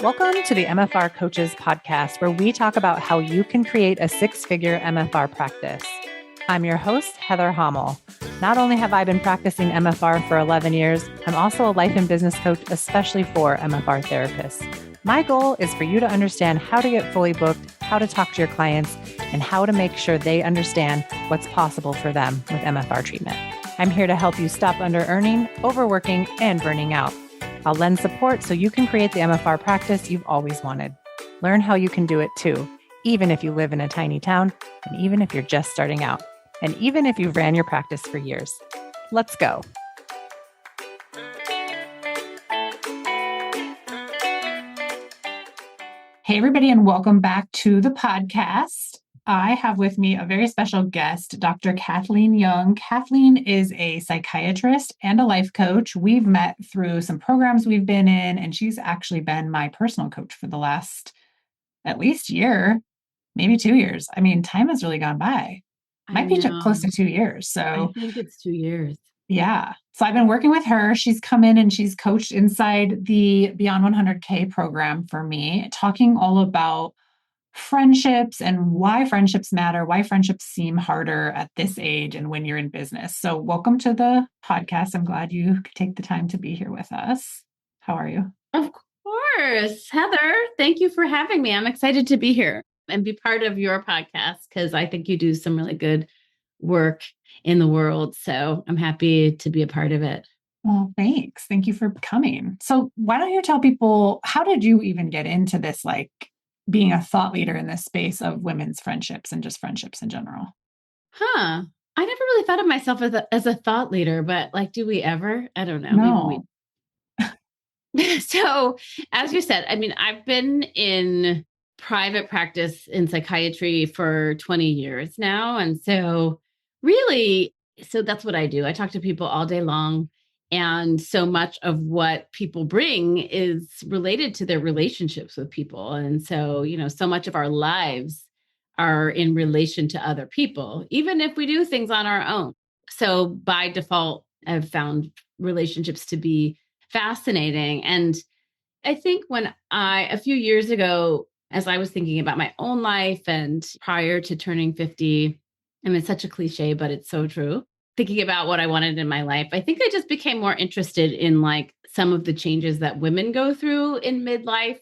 Welcome to the MFR Coaches podcast, where we talk about how you can create a six-figure MFR practice. I'm your host, Heather Hommel. Not only have I been practicing MFR for 11 years, I'm also a life and business coach, especially for MFR therapists. My goal is for you to understand how to get fully booked, how to talk to your clients, and how to make sure they understand what's possible for them with MFR treatment. I'm here to help you stop under-earning, overworking, and burning out. I'll lend support so you can create the MFR practice you've always wanted. Learn how you can do it too, even if you live in a tiny town, and even if you're just starting out, and even if you've ran your practice for years. Let's go. Hey, everybody, and welcome back to the podcast. I have with me a very special guest, Dr. Kathleen Young. Kathleen is a psychiatrist and a life coach. We've met through some programs we've been in, and she's actually been my personal coach for the last at least year, maybe 2 years. I mean, time has really gone by. Might be close to 2 years. So I think it's 2 years. Yeah. So I've been working with her. She's come in and she's coached inside the Beyond 100K program for me, talking all about friendships and why friendships matter, why friendships seem harder at this age and when you're in business. So welcome to the podcast. I'm glad you could take the time to be here with us. How are you? Of course. Heather, thank you for having me. I'm excited to be here and be part of your podcast because I think you do some really good work in the world. So I'm happy to be a part of it. Well, thanks. Thank you for coming. So why don't you tell people, how did you even get into this, like being a thought leader in this space of women's friendships and just friendships in general? I never really thought of myself as a thought leader, but like, do we ever? I don't know. No. Maybe we... So as you said, I mean, I've been in private practice in psychiatry for 20 years now. And so that's what I do. I talk to people all day long. And so much of what people bring is related to their relationships with people. And so, so much of our lives are in relation to other people, even if we do things on our own. So by default, I've found relationships to be fascinating. And I think a few years ago, as I was thinking about my own life and prior to turning 50, I mean, it's such a cliche, but it's so true. Thinking about what I wanted in my life, I think I just became more interested in like some of the changes that women go through in midlife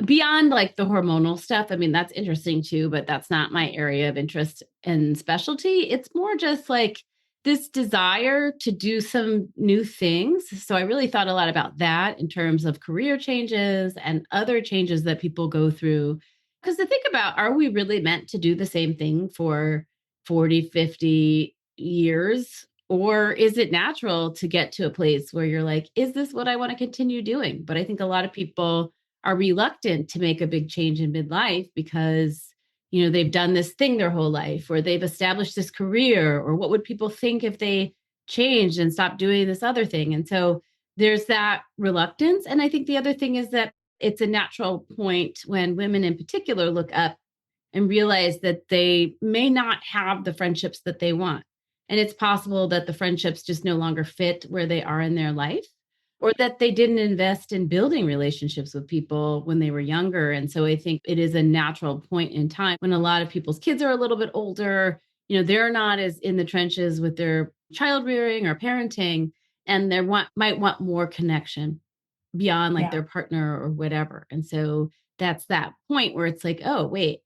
beyond like the hormonal stuff. I mean, that's interesting too, but that's not my area of interest and specialty. It's more just like this desire to do some new things. So I really thought a lot about that in terms of career changes and other changes that people go through. Because to think about, are we really meant to do the same thing for 40, 50 years? Or is it natural to get to a place where you're like, is this what I want to continue doing? But I think a lot of people are reluctant to make a big change in midlife because, they've done this thing their whole life, or they've established this career, or what would people think if they changed and stopped doing this other thing? And so there's that reluctance. And I think the other thing is that it's a natural point when women in particular look up and realize that they may not have the friendships that they want. And it's possible that the friendships just no longer fit where they are in their life, or that they didn't invest in building relationships with people when they were younger. And so I think it is a natural point in time when a lot of people's kids are a little bit older, they're not as in the trenches with their child rearing or parenting, and they might want more connection beyond like their partner or whatever. And so that's that point where it's like, oh, wait,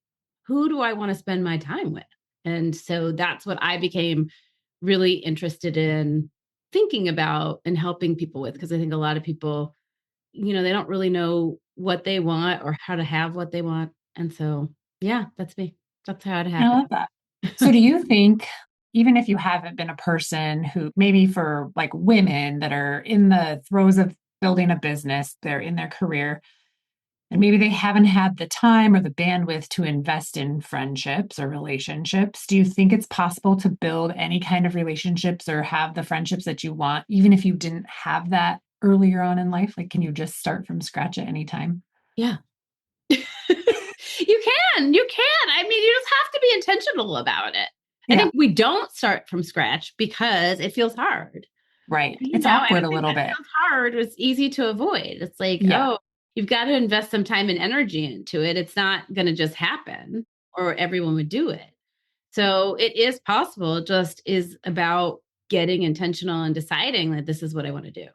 who do I want to spend my time with? And so that's what I became really interested in thinking about and helping people with, because I think a lot of people, they don't really know what they want or how to have what they want. And so, yeah, that's me. That's how it happened. I love that. So do you think, even if you haven't been a person who, maybe for like women that are in the throes of building a business, they're in their career, and maybe they haven't had the time or the bandwidth to invest in friendships or relationships, do you think it's possible to build any kind of relationships or have the friendships that you want, even if you didn't have that earlier on in life? Like, can you just start from scratch at any time? Yeah. You can. I mean, you just have to be intentional about it. I think we don't start from scratch because it feels hard. Right. It's awkward a little bit. It feels hard. It's easy to avoid. It's like, you've got to invest some time and energy into it. It's not going to just happen or everyone would do it. So it is possible. It just is about getting intentional and deciding that this is what I want to do.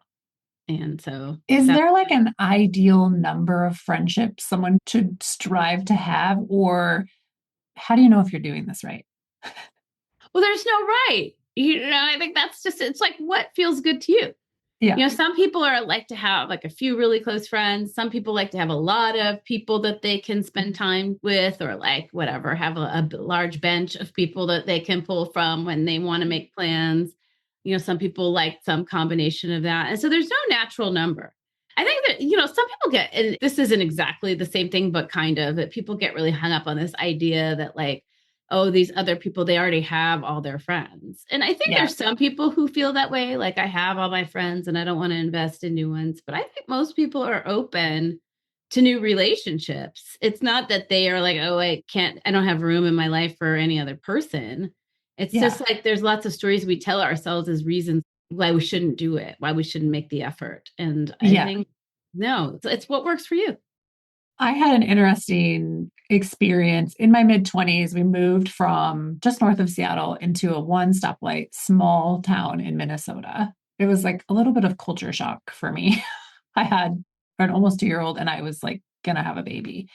And so is there like an ideal number of friendships someone should strive to have, or how do you know if you're doing this right? well, there's no right. I think that's just, it's like what feels good to you. Yeah. Some people are like to have like a few really close friends. Some people like to have a lot of people that they can spend time with, or like whatever, have a large bench of people that they can pull from when they want to make plans. Some people like some combination of that. And so there's no natural number. I think that, some people get, and this isn't exactly the same thing, but kind of, that people get really hung up on this idea that like, oh, these other people, they already have all their friends. And I think there's some people who feel that way. Like, I have all my friends and I don't want to invest in new ones. But I think most people are open to new relationships. It's not that they are like, oh, I don't have room in my life for any other person. It's just like there's lots of stories we tell ourselves as reasons why we shouldn't do it, why we shouldn't make the effort. And I think, no, it's what works for you. I had an interesting experience in my mid-20s. We moved from just north of Seattle into a one stoplight small town in Minnesota. It was like a little bit of culture shock for me. I had an almost 2-year-old and I was like gonna have a baby.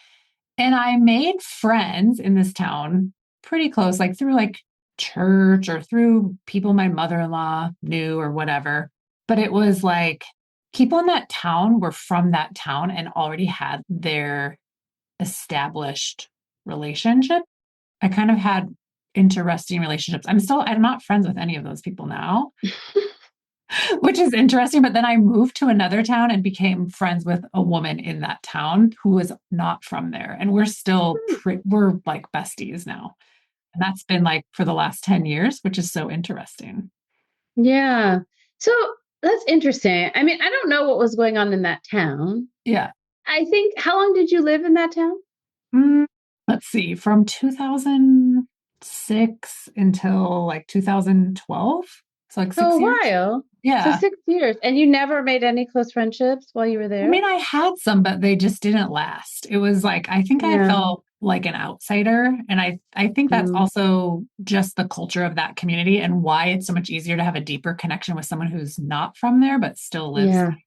And I made friends in this town pretty close, like through like church or through people my mother-in-law knew or whatever. But it was like people in that town were from that town and already had their established relationship. I kind of had interesting relationships. I'm not friends with any of those people now, which is interesting. But then I moved to another town and became friends with a woman in that town who was not from there. And we're like besties now. And that's been like for the last 10 years, which is so interesting. Yeah. So that's interesting. I mean, I don't know what was going on in that town. Yeah. I think, how long did you live in that town? Let's see, from 2006 until like 2012. So like 6 years. A while. Yeah. So 6 years. And you never made any close friendships while you were there? I mean, I had some, but they just didn't last. It was like, I think I felt like an outsider. And I think that's also just the culture of that community and why it's so much easier to have a deeper connection with someone who's not from there, but still lives there.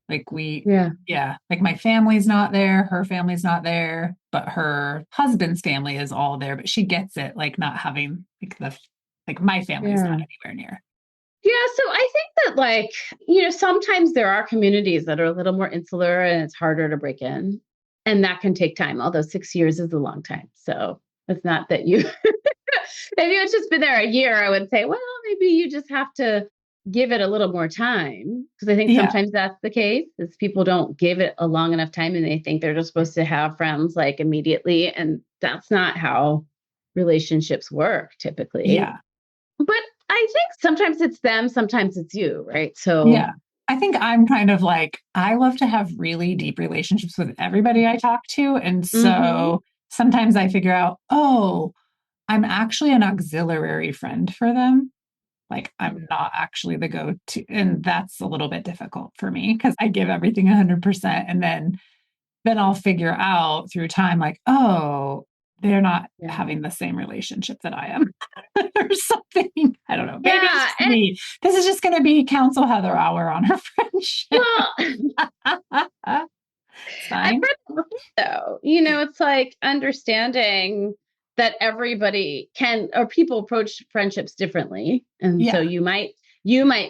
Like like my family's not there, her family's not there, but her husband's family is all there, but she gets it, like not having like my family's not anywhere near. Yeah, so I think that like, sometimes there are communities that are a little more insular and it's harder to break in. And that can take time, although 6 years is a long time. So it's not that you, if you had just been there a year, I would say, well, maybe you just have to give it a little more time. Because I think sometimes that's the case, is people don't give it a long enough time and they think they're just supposed to have friends like immediately. And that's not how relationships work typically. Yeah. But I think sometimes it's them, sometimes it's you, right? So I think I'm kind of like, I love to have really deep relationships with everybody I talk to. And so sometimes I figure out, oh, I'm actually an auxiliary friend for them. Like I'm not actually the go-to. And that's a little bit difficult for me because I give everything 100%. And then I'll figure out through time, like, oh, they're not having the same relationship that I am or something. I don't know. Maybe it's just me. This is just going to be Counsel Heather hour on her friendship. Well, I've read before, though. It's like understanding that everybody can, or people approach friendships differently. And so you might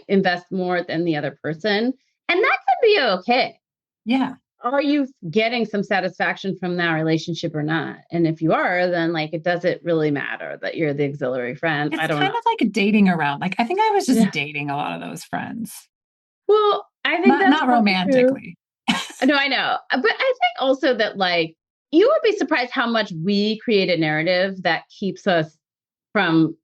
invest more than the other person. And that can be okay. Yeah. Are you getting some satisfaction from that relationship or not? And if you are, then like, it doesn't really matter that you're the auxiliary friend. It's I don't kind know. of like dating around. Like, I think I was just dating a lot of those friends. Well, I think that's not romantically. No, I know. But I think also that like, you would be surprised how much we create a narrative that keeps us from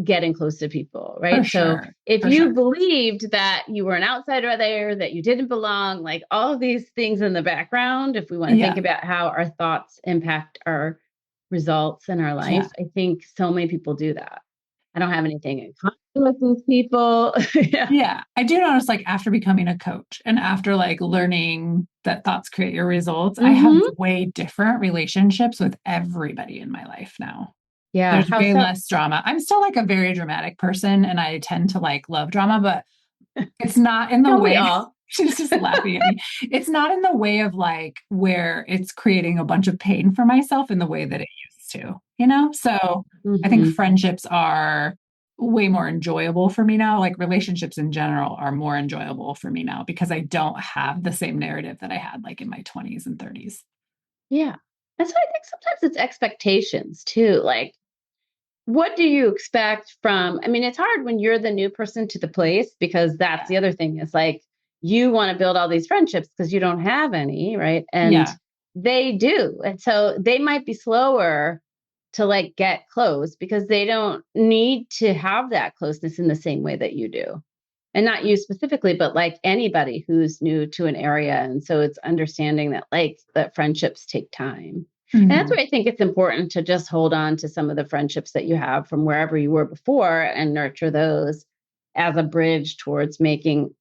getting close to people, right? So if you believed that you were an outsider there, that you didn't belong, like all of these things in the background, if we want to think about how our thoughts impact our results in our life, I think so many people do that. I don't have anything in common with these people. I do notice like after becoming a coach and after like learning that thoughts create your results. I have Mm-hmm. way different relationships with everybody in my life now. Yeah. There's How way so? less drama. I'm still like a very dramatic person and I tend to like love drama, but it's not in the Don't we way. all? She's just laughing at me. It's not in the way of like where it's creating a bunch of pain for myself in the way that it used to, you know? So I think Mm-hmm. friendships are way more enjoyable for me now. Like relationships in general are more enjoyable for me now because I don't have the same narrative that I had like in my 20s and 30s. Yeah. And so I think sometimes it's expectations too. Like, what do you expect from, I mean, it's hard when you're the new person to the place because that's Yeah. the other thing is like you want to build all these friendships because you don't have any, right? And Yeah. they do. And so they might be slower to like get close because they don't need to have that closeness in the same way that you do. And not you specifically, but like anybody who's new to an area. And so it's understanding that like that friendships take time. And that's Mhm. why I think it's important to just hold on to some of the friendships that you have from wherever you were before and nurture those as a bridge towards making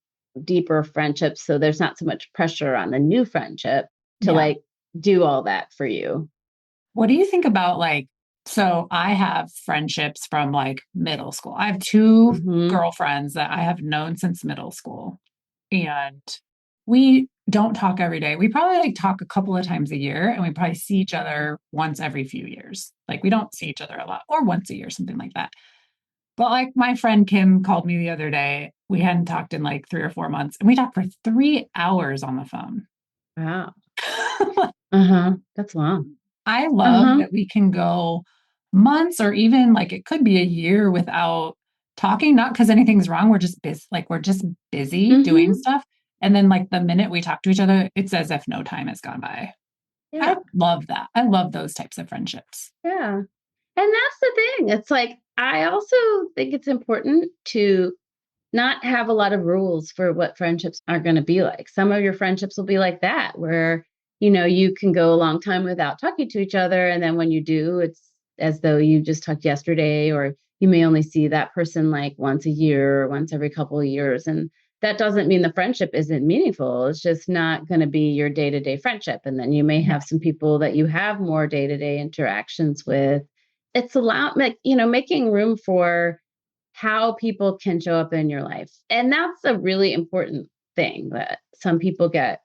deeper friendships. So there's not so much pressure on the new friendship to Yeah. like do all that for you. What do you think about like, so I have friendships from like middle school. I have two Hmm. girlfriends that I have known since middle school, and we don't talk every day. We probably like talk a couple of times a year, and we probably see each other once every few years. Like we don't see each other a lot, or once a year, something like that. But like my friend Kim called me the other day. We hadn't talked in like 3 or 4 months, and we talked for 3 hours on the phone. Wow. Uh-huh. That's long. I love Uh-huh. that we can go months or even like it could be a year without talking, not because anything's wrong. We're just busy, like we're just busy doing Hmm. stuff. And then like the minute we talk to each other, it's as if no time has gone by. I Yeah. love that. I love those types of friendships. Yeah. And that's the thing. It's like, I also think it's important to not have a lot of rules for what friendships are going to be like. Some of your friendships will be like that, where, you can go a long time without talking to each other. And then when you do, it's as though you just talked yesterday, or you may only see that person like once a year or once every couple of years. And that doesn't mean the friendship isn't meaningful. It's just not going to be your day to day friendship. And then you may Yeah. have some people that you have more day to day interactions with. It's like, making room for how people can show up in your life. And that's a really important thing that some people get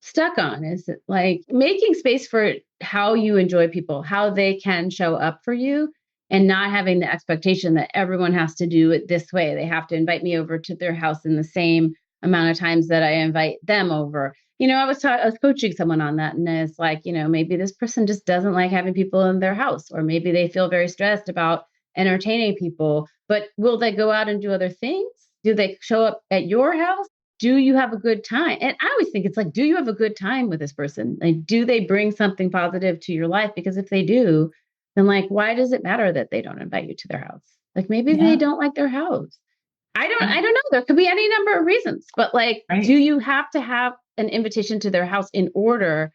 stuck on is that, like making space for how you enjoy people, how they can show up for you, and not having the expectation that everyone has to do it this way. They have to invite me over to their house in the same amount of times that I invite them over. I was coaching someone on that, and it's like, maybe this person just doesn't like having people in their house, or maybe they feel very stressed about entertaining people, but will they go out and do other things? Do they show up at your house? Do you have a good time? And I always think it's like, do you have a good time with this person? Like, do they bring something positive to your life? Because if they do, then like, why does it matter that they don't invite you to their house? Like maybe they Yeah. don't like their house. Yeah. I don't know. There could be any number of reasons, but like, do Right. you have to have an invitation to their house in order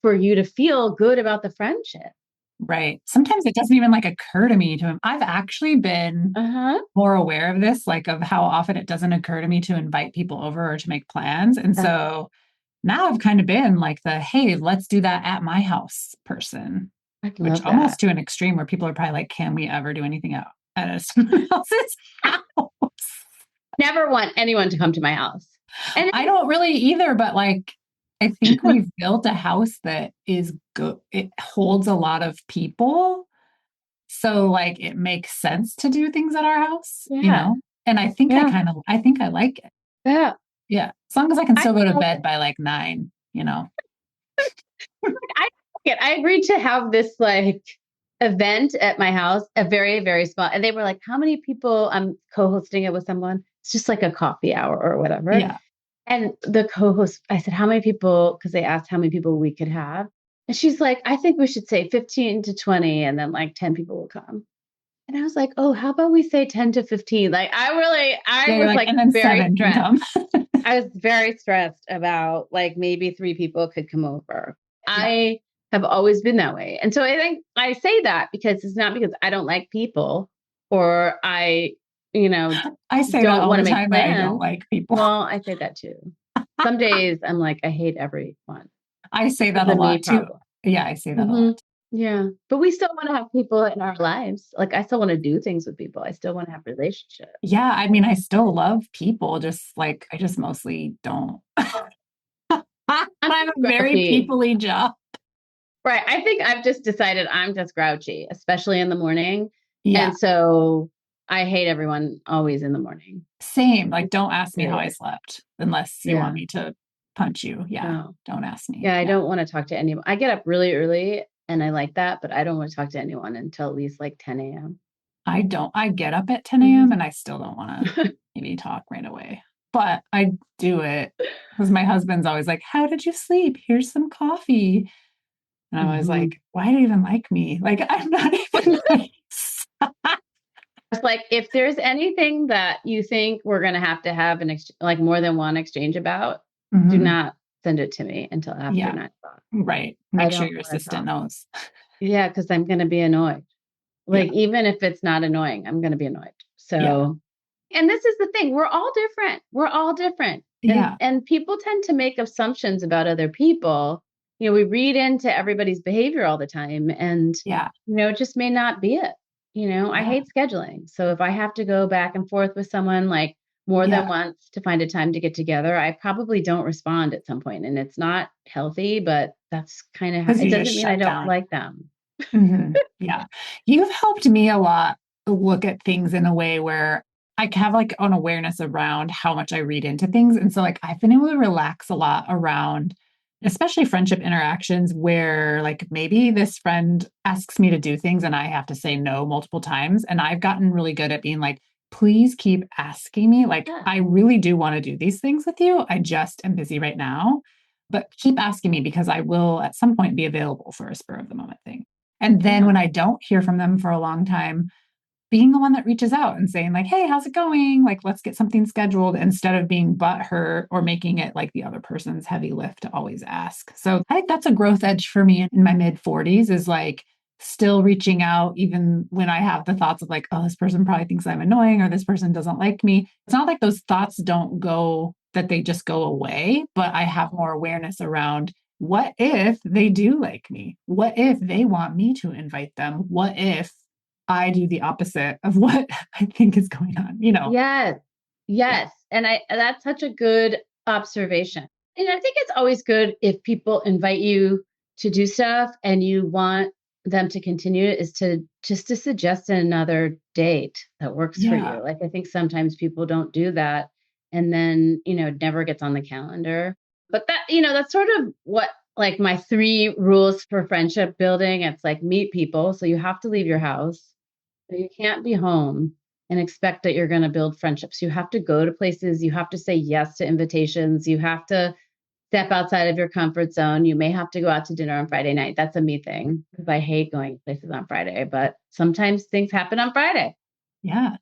for you to feel good about the friendship? Right. Sometimes it doesn't even like occur to me to, I've actually been Uh-huh. more aware of this, like of how often it doesn't occur to me to invite people over or to make plans. And Uh, so now I've kind of been like the, hey, let's do that at my house person, I which love that. almost to an extreme where people are probably like, can we ever do anything out at someone else's house? Never want anyone to come to my house. And I don't really either, but like, I think we've built a house that is good. It holds a lot of people. So like it makes sense to do things at our house, you yeah, know? And yeah, I think I like it. yeah. Yeah. As long as I can I still go to like bed it. by like 9, you know? I like it. I agreed to have this like event at my house, a very, very small. And they were like, how many people? I'm co-hosting it with someone. It's just like a coffee hour or whatever. Yeah. And the co-host, I said, how many people? Because they asked how many people we could have. And she's like, I think we should say 15 to 20, and then like 10 people will come. And I was like, oh, how about we say 10 to 15? Like, I Yeah. You're was like, like and then very 7 can stressed. come. I was very stressed about like maybe three people could come over. Yeah. I have always been that way. And so I think I say that because it's not because I don't like people or I, you know, I say that don't all want the to make time. I don't plans. like people. Well, I say that too. Some days I'm like, I hate everyone. I say It's that a a me lot too. problem. Yeah, I say that a Hmm. lot. Yeah. But we still want to have people in our lives. Like I still want to do things with people. I still want to have relationships. Yeah, I mean, I still love people, just like I just mostly don't. I I'm have just a very grouchy. people-y job. Right. I think I've just decided I'm just grouchy, especially in the morning. Yeah, And so I hate everyone always in the morning. same. Like, don't ask me how I Period. slept unless you want Yeah. me to punch you. Yeah, No. don't ask me. Yeah. I Yeah, don't want to talk to anyone. I get up really early and I like that, but I don't want to talk to anyone until at least like 10 a.m. I don't. I get up at 10 Mhm. a.m. and I still don't want to maybe talk right away, but I do it because my husband's always like, "How did you sleep? Here's some coffee." And I was Mhm. like, "Why do you even like me? Like, I'm not even nice." It's like if there's anything that you think we're going to have like more than one exchange about, do Mhm. not send it to me until after Yeah, 9 o'clock. right. I Make sure don't your want to assistant talk. knows. Yeah, because I'm going to be annoyed. Yeah, Like, even if it's not annoying, I'm going to be annoyed. yeah, So, and this is the thing, we're all different. We're all different. yeah, And people tend to make assumptions about other people. You know, we read into everybody's behavior all the time and yeah, it just may not be it. I yeah, hate scheduling. So if I have to go back and forth with someone like more than yeah. once to find a time to get together, I probably don't respond at some point. And it's not healthy, but that's kind of how Because it you just doesn't mean I shut don't down. like them. Yeah. You've helped me a lot look at things in a way where I have like an awareness around how much I read into things. And so, like, I've been able to relax a lot around, especially friendship interactions where, like, maybe this friend asks me to do things and I have to say no multiple times. And I've gotten really good at being like, please keep asking me. Like, Yeah. I really do want to do these things with you. I just am busy right now, but keep asking me because I will at some point be available for a spur of the moment thing. And then Yeah. when I don't hear from them for a long time, being the one that reaches out and saying, like, hey, how's it going? Like, let's get something scheduled instead of being butthurt or making it like the other person's heavy lift to always ask. So I think that's a growth edge for me in my mid 40s is like still reaching out, even when I have the thoughts of like, oh, this person probably thinks I'm annoying or this person doesn't like me. It's not like those thoughts don't go, that they just go away, but I have more awareness around what if they do like me? What if they want me to invite them? What if I do the opposite of what I think is going on, you know? Yes. Yeah. Yes. And that's such a good observation. And I think it's always good if people invite you to do stuff and you want them to continue is to just to suggest another date that works for Yeah. you. Like I think sometimes people don't do that and then, it never gets on the calendar. But that's sort of what like my three rules for friendship building. It's like meet people. So you have to leave your house. So you can't be home and expect that you're going to build friendships. You have to go to places. You have to say yes to invitations. You have to step outside of your comfort zone. You may have to go out to dinner on Friday night. That's a me thing because I hate going places on Friday, but sometimes things happen on Friday. Yeah.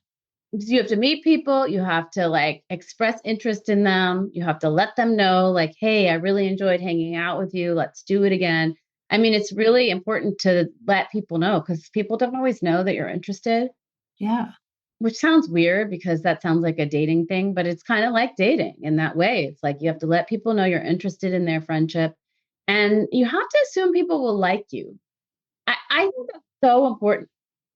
You have to meet people. You have to like express interest in them. You have to let them know, like, hey, I really enjoyed hanging out with you. Let's do it again. I mean, it's really important to let people know because people don't always know that you're interested. Yeah. Which sounds weird because that sounds like a dating thing, but it's kind of like dating in that way. It's like you have to let people know you're interested in their friendship and you have to assume people will like you. I think that's so important.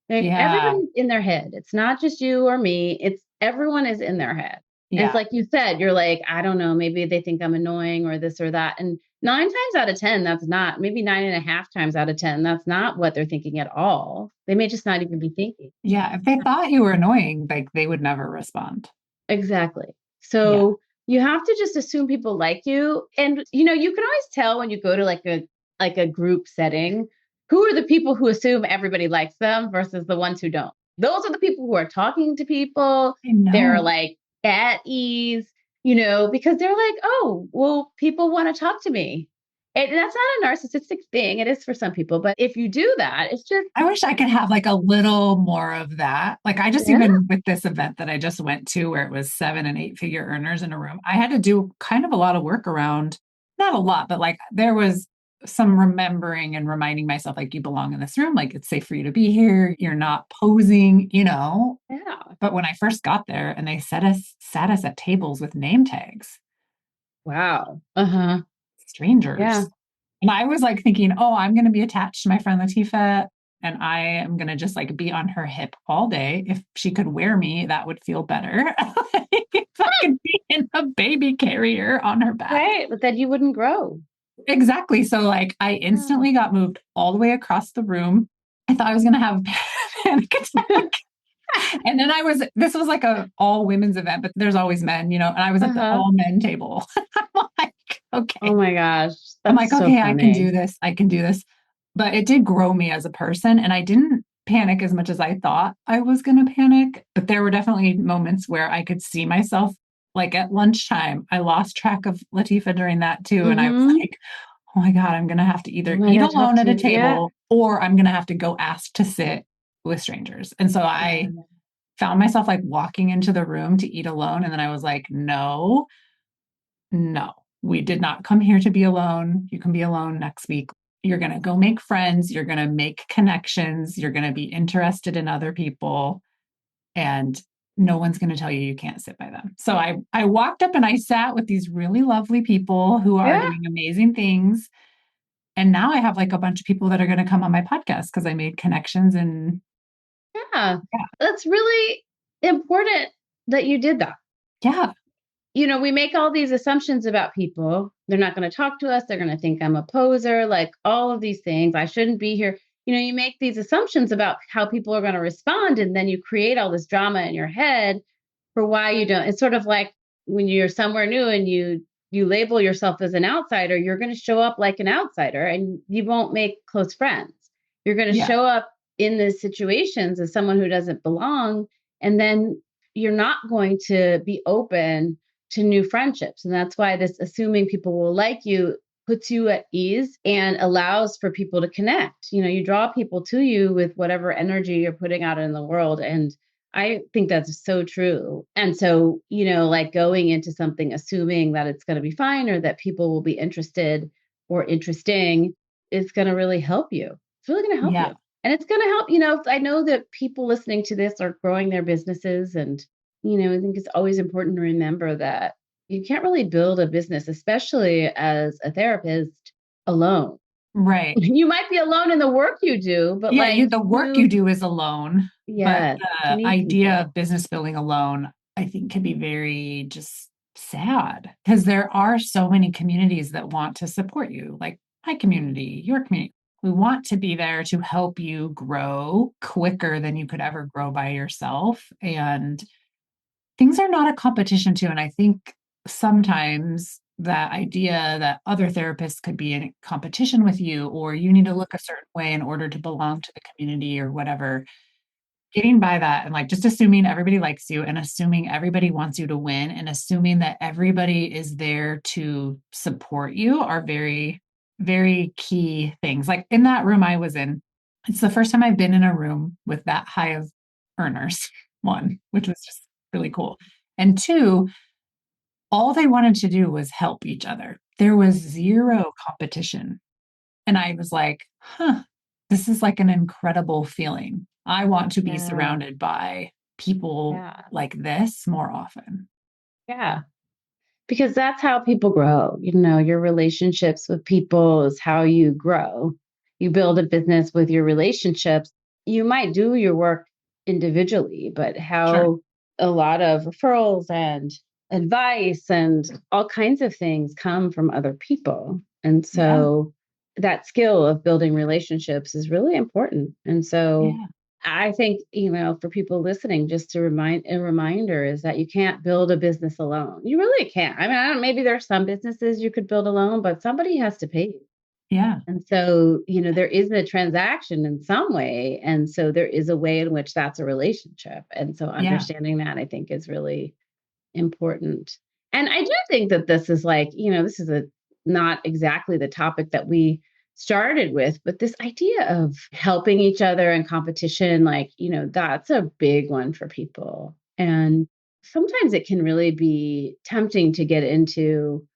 Like Yeah. everybody's in their head. It's not just you or me. It's everyone is in their head. And it's Yeah. like you said, you're like, I don't know, maybe they think I'm annoying or this or that. And 9 times out of 10, that's not, maybe 9.5 times out of 10, that's not what they're thinking at all. They may just not even be thinking. Yeah. If they thought you were annoying, like they would never respond. Exactly. Yeah. So you have to just assume people like you. And you can always tell when you go to like a group setting, who are the people who assume everybody likes them versus the ones who don't. Those are the people who are talking to people. I They're know. like at ease, because they're like, oh, well, people want to talk to me. And that's not a narcissistic thing. It is for some people. But if you do that, it's just, I wish I could have like a little more of that. Like I just yeah, even with this event that I just went to where it was 7 and 8 figure earners in a room, I had to do kind of a lot of work around, not a lot, but like there was some remembering and reminding myself like you belong in this room, like it's safe for you to be here. You're not posing. yeah. But when I first got there and they sat us at tables with name tags, Wow. Uh-huh. Yeah. Strangers. And I was like thinking, oh, I'm going to be attached to my friend Latifa and I am going to just like be on her hip all day. If she could wear me, that would feel better. If I could be in a baby carrier on her back. Right. But then you wouldn't grow. Exactly. So like I Yeah. instantly got moved all the way across the room. I thought I was going to have a panic attack. And then this was like a all women's event, but there's always men, and I was at the Uh-huh. all men table. I'm like, Oh okay. my gosh. I'm That's like, so okay, I can do funny. this. I can do this. But it did grow me as a person. And I didn't panic as much as I thought I was going to panic. But there were definitely moments where I could see myself, like at lunchtime. I lost track of Latifa during that too. And I was Mm-hmm. like, oh my God, I'm going to have to Oh either my eat God, talk alone at to a you. Yeah. table or I'm going to have to go ask to sit with strangers. And so I Yeah. found myself like walking into the room to eat alone. And then I was like, no, no, we did not come here to be alone. You can be alone next week. You're going to go make friends. You're going to make connections. You're going to be interested in other people. And no one's going to tell you you can't sit by them. So I walked up and I sat with these really lovely people who are Yeah. doing amazing things. And now I have like a bunch of people that are going to come on my podcast because I made connections and Yeah. That's really important that you did that. yeah, We make all these assumptions about people. They're not going to talk to us. They're going to think I'm a poser, like all of these things. I shouldn't be here. You make these assumptions about how people are going to respond. And then you create all this drama in your head for why you don't. It's sort of like when you're somewhere new and you label yourself as an outsider, you're going to show up like an outsider and you won't make close friends. You're going to yeah, show up in these situations as someone who doesn't belong. And then you're not going to be open to new friendships. And that's why this assuming people will like you puts you at ease and allows for people to connect. You draw people to you with whatever energy you're putting out in the world. And I think that's so true. And so, like going into something assuming that it's going to be fine or that people will be interested or interesting is going to really help you. It's really going to help yeah, you. And it's going to help, I know that people listening to this are growing their businesses. And, I think it's always important to remember that you can't really build a business, especially as a therapist, alone. right. You might be alone in the work you do, but Yeah, like the work you do is alone, but yes, you the need idea people. of business building alone, I think can be very just sad because there are so many communities that want to support you, like my community, your community. We want to be there to help you grow quicker than you could ever grow by yourself. And things are not a competition too. And I think sometimes that idea that other therapists could be in competition with you or you need to look a certain way in order to belong to the community or whatever, getting by that and like just assuming everybody likes you and assuming everybody wants you to win and assuming that everybody is there to support you are very, very key things. Like in that room I was in, it's the first time I've been in a room with that high of earners, one, which was just really cool. And two, all they wanted to do was help each other. There was zero competition. And I was like, huh, this is like an incredible feeling. I want to be Yeah. surrounded by people Yeah. like this more often. Yeah. Because that's how people grow. Your relationships with people is how you grow. You build a business with your relationships. You might do your work individually, but Sure. how a lot of referrals and advice and all kinds of things come from other people. And Yeah. so that skill of building relationships is really important. And so Yeah. I think, for people listening, just to a reminder is that you can't build a business alone. You really can't. I mean, I don't, maybe there are some businesses you could build alone, but somebody has to pay you. Yeah. And so, there is a transaction in some way. And so there is a way in which that's a relationship. And so Yeah. understanding that I think is really important. And I do think that this is like, this is not exactly the topic that we started with, but this idea of helping each other in competition, like, that's a big one for people. And sometimes it can really be tempting to get into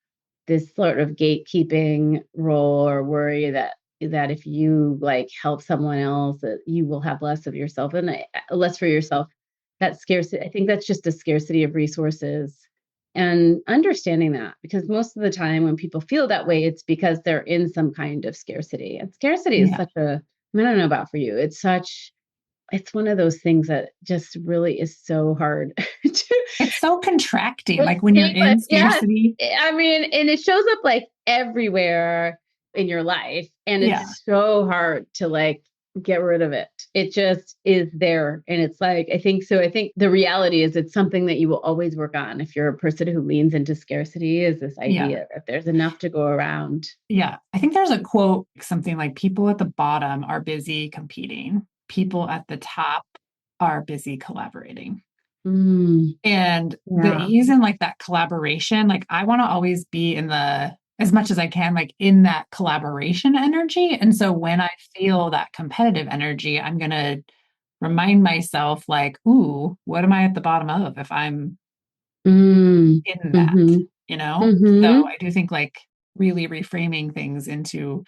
this sort of gatekeeping role or worry that if you like help someone else that you will have less of yourself and less for yourself. That scarcity, I think that's just a scarcity of resources and understanding that, because most of the time when people feel that way, it's because they're in some kind of scarcity. And scarcity is such a, I mean, I don't know about for you. It's one of those things that just really is so hard to It's so contracting. Like when you're in scarcity. Yeah, I mean, and it shows up like everywhere in your life. And it's so hard to like get rid of it. It just is there. And it's like, I think the reality is it's something that you will always work on. If you're a person who leans into scarcity, is this idea that there's enough to go around. Yeah. I think there's a quote, something like people at the bottom are busy competing. People at the top are busy collaborating. And the ease in like that collaboration, like I want to always be in as much as I can, like in that collaboration energy. And so when I feel that competitive energy, I'm going to remind myself like, ooh, what am I at the bottom of if I'm in that, So I do think like really reframing things into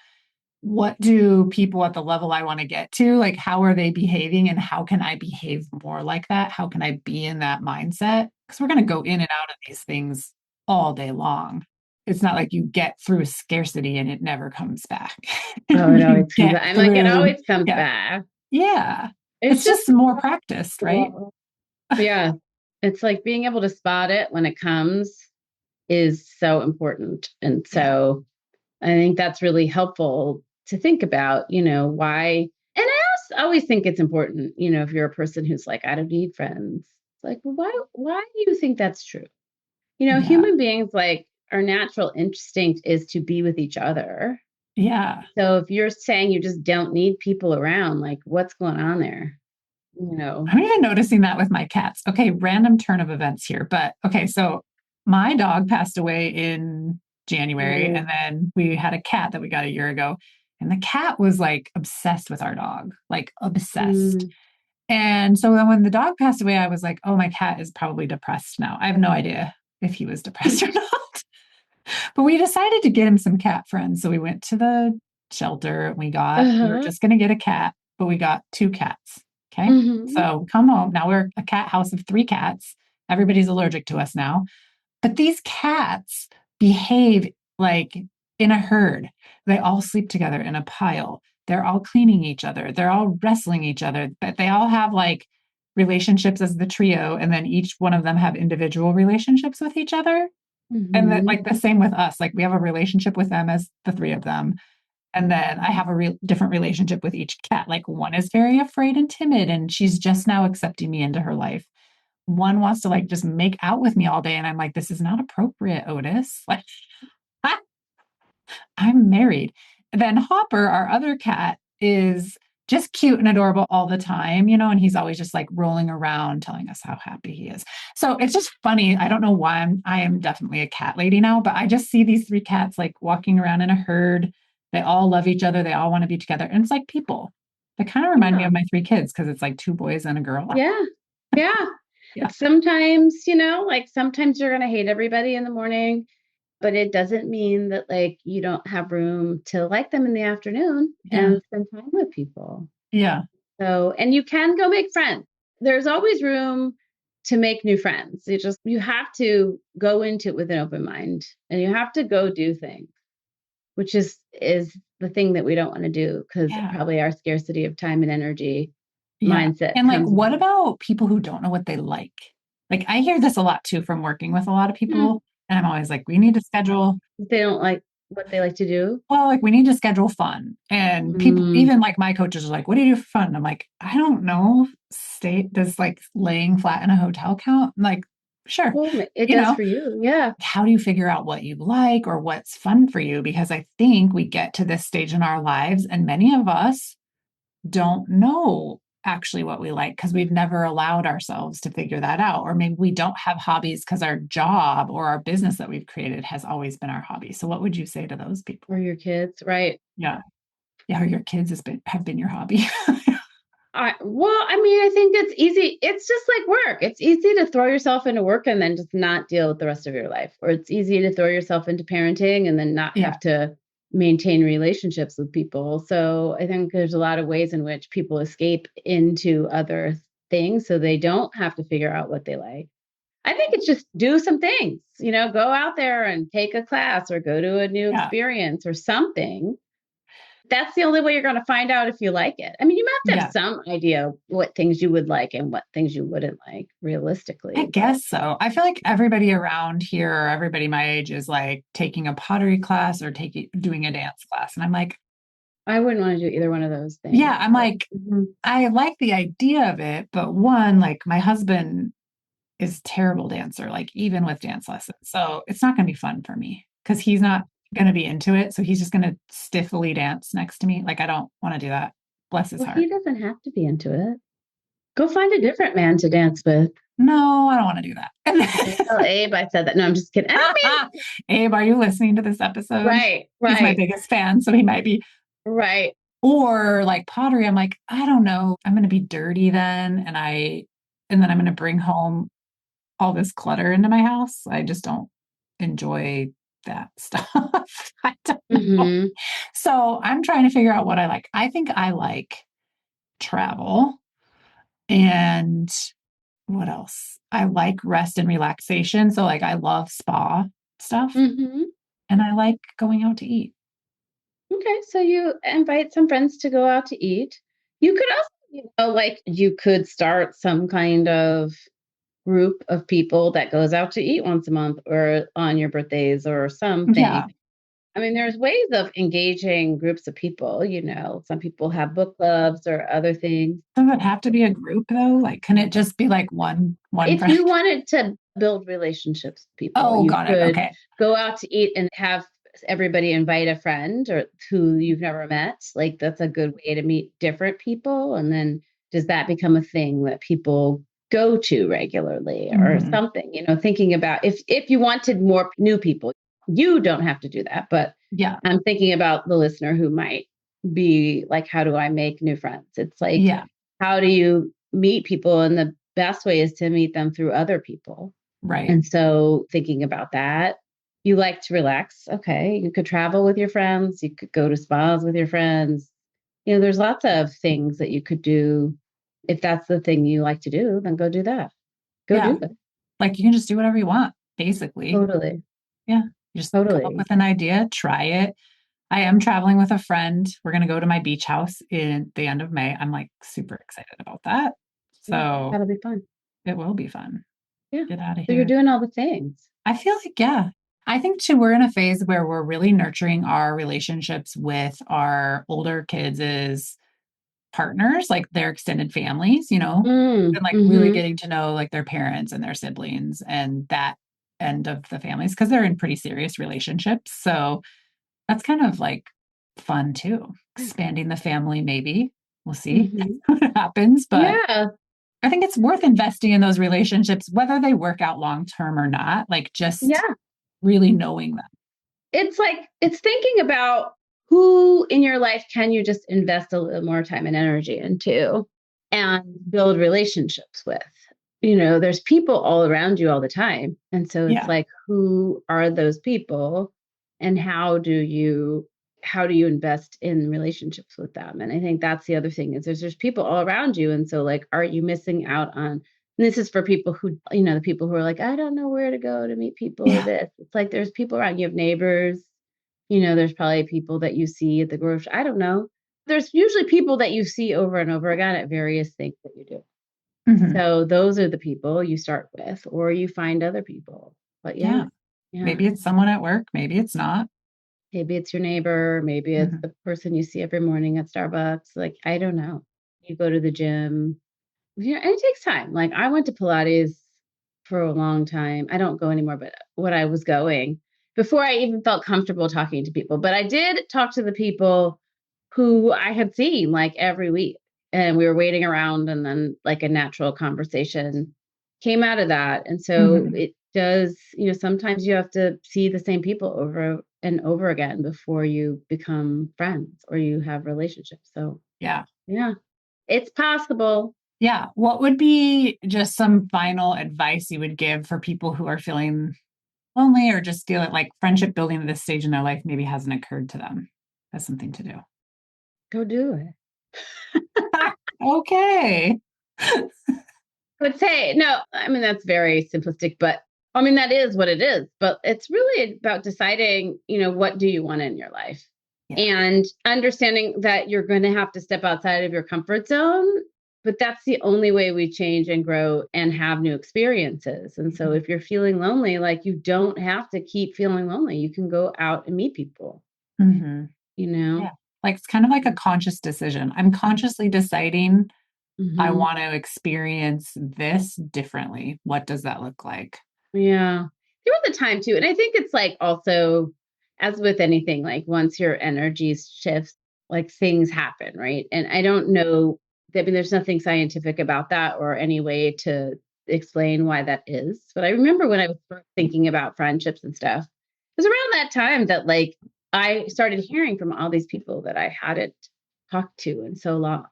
what do people at the level I want to get to, like how are they behaving and how can I behave more like that? How can I be in that mindset? Because we're going to go in and out of these things all day long. It's not like you get through scarcity and it never comes back. Oh, it always comes back. I'm like, it always comes back. Yeah. It's just more practiced, right? Yeah. It's like being able to spot it when it comes is so important. And so I think that's really helpful to think about, why. And I always think it's important, if you're a person who's like, I don't need friends. It's like, well, why do you think that's true? Human beings, like our natural instinct is to be with each other. Yeah. So if you're saying you just don't need people around, like what's going on there? I'm even noticing that with my cats. Okay, random turn of events here. But okay, so my dog passed away in January, and then we had a cat that we got a year ago. And the cat was like obsessed with our dog, like obsessed. And so then when the dog passed away, I was like, oh, my cat is probably depressed now. I have no idea if he was depressed or not. But we decided to get him some cat friends. So we went to the shelter and we were just going to get a cat, but we got 2 cats. Okay. So come home. Now we're a cat house of 3 cats. Everybody's allergic to us now. But these cats behave like in a herd. They all sleep together in a pile. They're all cleaning each other. They're all wrestling each other. But they all have like relationships as the trio. And then each one of them have individual relationships with each other. And then like the same with us. Like we have a relationship with them as the 3 of them. And then I have a different relationship with each cat. Like one is very afraid and timid, and she's just now accepting me into her life. One wants to like just make out with me all day. And I'm like, this is not appropriate, Otis. Like, I'm married. And then Hopper, our other cat, is just cute and adorable all the time, and he's always just like rolling around telling us how happy he is. So it's just funny. I don't know why I am definitely a cat lady now, but I just see these 3 cats like walking around in a herd. They all love each other. They all want to be together. And it's like people. They kind of remind me of my 3 kids because it's like 2 boys and a girl. Yeah. Sometimes, like sometimes you're going to hate everybody in the morning, but it doesn't mean that like you don't have room to like them in the afternoon and spend time with people. Yeah. So, and you can go make friends. There's always room to make new friends. You have to go into it with an open mind, and you have to go do things, which is the thing that we don't want to do because probably our scarcity of time and energy mindset. And like, what about people who don't know what they like? Like, I hear this a lot too from working with a lot of people. And I'm always like, we need to schedule. They don't like what they like to do. Well, like we need to schedule fun. And people, even like my coaches are like, what do you do for fun? And I'm like, I don't know. Does like laying flat in a hotel count? I'm like, sure. Well, it does for you. Yeah. How do you figure out what you like or what's fun for you? Because I think we get to this stage in our lives and many of us don't know actually what we like because we've never allowed ourselves to figure that out. Or maybe we don't have hobbies because our job or our business that we've created has always been our hobby. So what would you say to those people? Or your kids, right? Yeah. Or your kids have been your hobby. I think it's easy. It's just like work. It's easy to throw yourself into work and then just not deal with the rest of your life. Or it's easy to throw yourself into parenting and then not have to maintain relationships with people. So I think there's a lot of ways in which people escape into other things so they don't have to figure out what they like. I think it's just do some things, go out there and take a class or go to a new Yeah. experience or something. That's the only way you're going to find out if you like it. I mean, you have to have some idea what things you would like and what things you wouldn't like realistically. I guess so. I feel like everybody around here, or everybody my age is like taking a pottery class or doing a dance class. And I'm like, I wouldn't want to do either one of those things. Yeah, I'm like, I like the idea of it, but one, like my husband is a terrible dancer, like even with dance lessons. So it's not going to be fun for me because he's not going to be into it. So he's just going to stiffly dance next to me. Like, I don't want to do that. Bless his heart. He doesn't have to be into it. Go find a different man to dance with. No, I don't want to do that. Tell Abe I said that. No, I'm just kidding. Abe, are you listening to this episode? Right. He's my biggest fan, so he might be. Right. Or like pottery, I'm like, I don't know. I'm going to be dirty then. And then I'm going to bring home all this clutter into my house. I just don't enjoy that stuff. I don't know. So I'm trying to figure out what I like. I think I like travel. And what else? I like rest and relaxation. So like I love spa stuff. And I like going out to eat. Okay, so you invite some friends to go out to eat. You could also, like you could start some kind of group of people that goes out to eat once a month or on your birthdays or something. Yeah. I mean, there's ways of engaging groups of people, some people have book clubs or other things. Does it have to be a group though? Like, can it just be like one If friend? you wanted to build relationships with people, you got could it. Okay. go out to eat and have everybody invite a friend or who you've never met. Like that's a good way to meet different people. And then does that become a thing that people go to regularly or something, thinking about if you wanted more new people, you don't have to do that. But yeah, I'm thinking about the listener who might be like, how do I make new friends? It's like, how do you meet people? And the best way is to meet them through other people. Right. And so thinking about that, you like to relax. Okay. You could travel with your friends. You could go to spas with your friends. There's lots of things that you could do. If that's the thing you like to do, then go do that. Go do it. Like you can just do whatever you want, basically. Totally. Yeah. You just come up with an idea, try it. I am traveling with a friend. We're going to go to my beach house in the end of May. I'm like super excited about that. So that'll be fun. It will be fun. Yeah. Get out of here. So you're doing all the things. I feel like, I think too, we're in a phase where we're really nurturing our relationships with our older kids' partners, like their extended families, and like really getting to know like their parents and their siblings and that end of the families because they're in pretty serious relationships. So that's kind of like fun too. Expanding the family, maybe. We'll see what happens. But I think it's worth investing in those relationships, whether they work out long term or not, like just really knowing them. It's thinking about who in your life can you just invest a little more time and energy into and build relationships with. There's people all around you all the time. And so it's like, who are those people and how do you invest in relationships with them? And I think that's the other thing is there's people all around you. And so like, are you missing out on, and this is for people who, the people who are like, I don't know where to go to meet people or this. It's like, there's people around, you have neighbors, there's probably people that you see at the grocery. I don't know. There's usually people that you see over and over again at various things that you do. So those are the people you start with, or you find other people. But maybe it's someone at work. Maybe it's not. Maybe it's your neighbor. Maybe it's the person you see every morning at Starbucks. Like, I don't know. You go to the gym. And it takes time. Like I went to Pilates for a long time. I don't go anymore, but when I was going, before I even felt comfortable talking to people, but I did talk to the people who I had seen like every week. And we were waiting around and then like a natural conversation came out of that. And so it does, sometimes you have to see the same people over and over again before you become friends or you have relationships. So yeah, it's possible. Yeah. What would be just some final advice you would give for people who are feeling lonely or just feel like friendship building at this stage in their life maybe hasn't occurred to them as something to do? Go do it. Okay. I would say, no, I mean, that's very simplistic, but I mean, that is what it is. But it's really about deciding, what do you want in your life? Yeah. And understanding that you're going to have to step outside of your comfort zone. But that's the only way we change and grow and have new experiences. And so if you're feeling lonely, like you don't have to keep feeling lonely. You can go out and meet people, Mm-hmm. Yeah. Like it's kind of like a conscious decision. I'm consciously deciding I Mm-hmm. want to experience this differently. What does that look like? Yeah. There was a time too. And I think it's like also, as with anything, like once your energy shifts, like things happen, right? And I don't know, I mean, there's nothing scientific about that or any way to explain why that is. But I remember when I was first thinking about friendships and stuff, it was around that time that like I started hearing from all these people that I hadn't talked to in so long.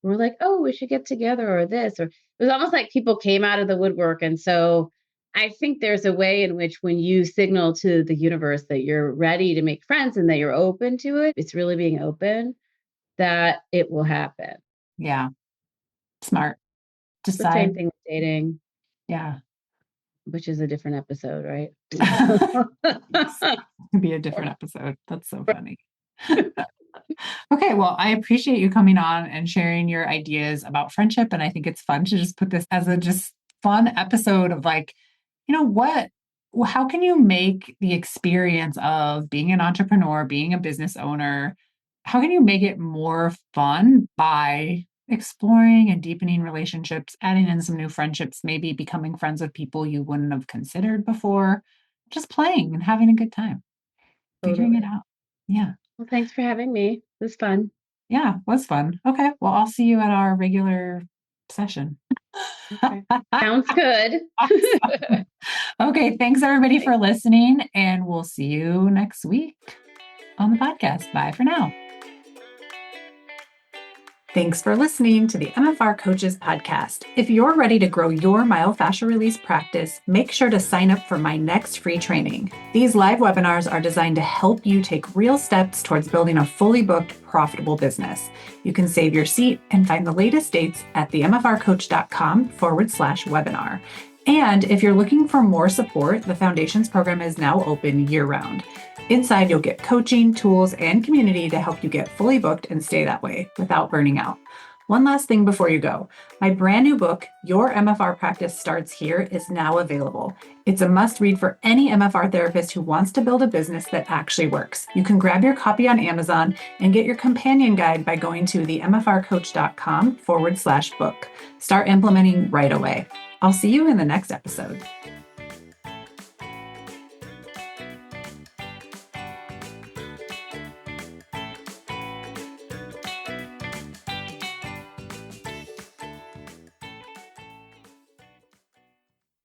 We're like, oh, we should get together or this, or it was almost like people came out of the woodwork. And so I think there's a way in which when you signal to the universe that you're ready to make friends and that you're open to it, it's really being open, that it will happen. Yeah. Smart. It's the same Decide. thing with dating, Yeah. which is a different episode, right? Could be a different episode. That's so funny. Okay, well, I appreciate you coming on and sharing your ideas about friendship. And I think it's fun to just put this as a just fun episode of like, how can you make the experience of being an entrepreneur, being a business owner, how can you make it more fun by exploring and deepening relationships, adding in some new friendships, maybe becoming friends with people you wouldn't have considered before, just playing and having a good time, figuring it Totally. out. Yeah. Well, thanks for having me. It was fun. Yeah, was fun. Okay. Well, I'll see you at our regular session. Okay. Sounds good. Awesome. Okay. Thanks everybody for listening, and we'll see you next week on the podcast. Bye for now. Thanks for listening to the MFR Coaches podcast. If you're ready to grow your myofascial release practice, make sure to sign up for my next free training. These live webinars are designed to help you take real steps towards building a fully booked, profitable business. You can save your seat and find the latest dates at themfrcoach.com/webinar. And if you're looking for more support, the Foundations program is now open year-round. Inside, you'll get coaching, tools, and community to help you get fully booked and stay that way without burning out. One last thing before you go. My brand new book, Your MFR Practice Starts Here, is now available. It's a must-read for any MFR therapist who wants to build a business that actually works. You can grab your copy on Amazon and get your companion guide by going to themfrcoach.com/book. Start implementing right away. I'll see you in the next episode.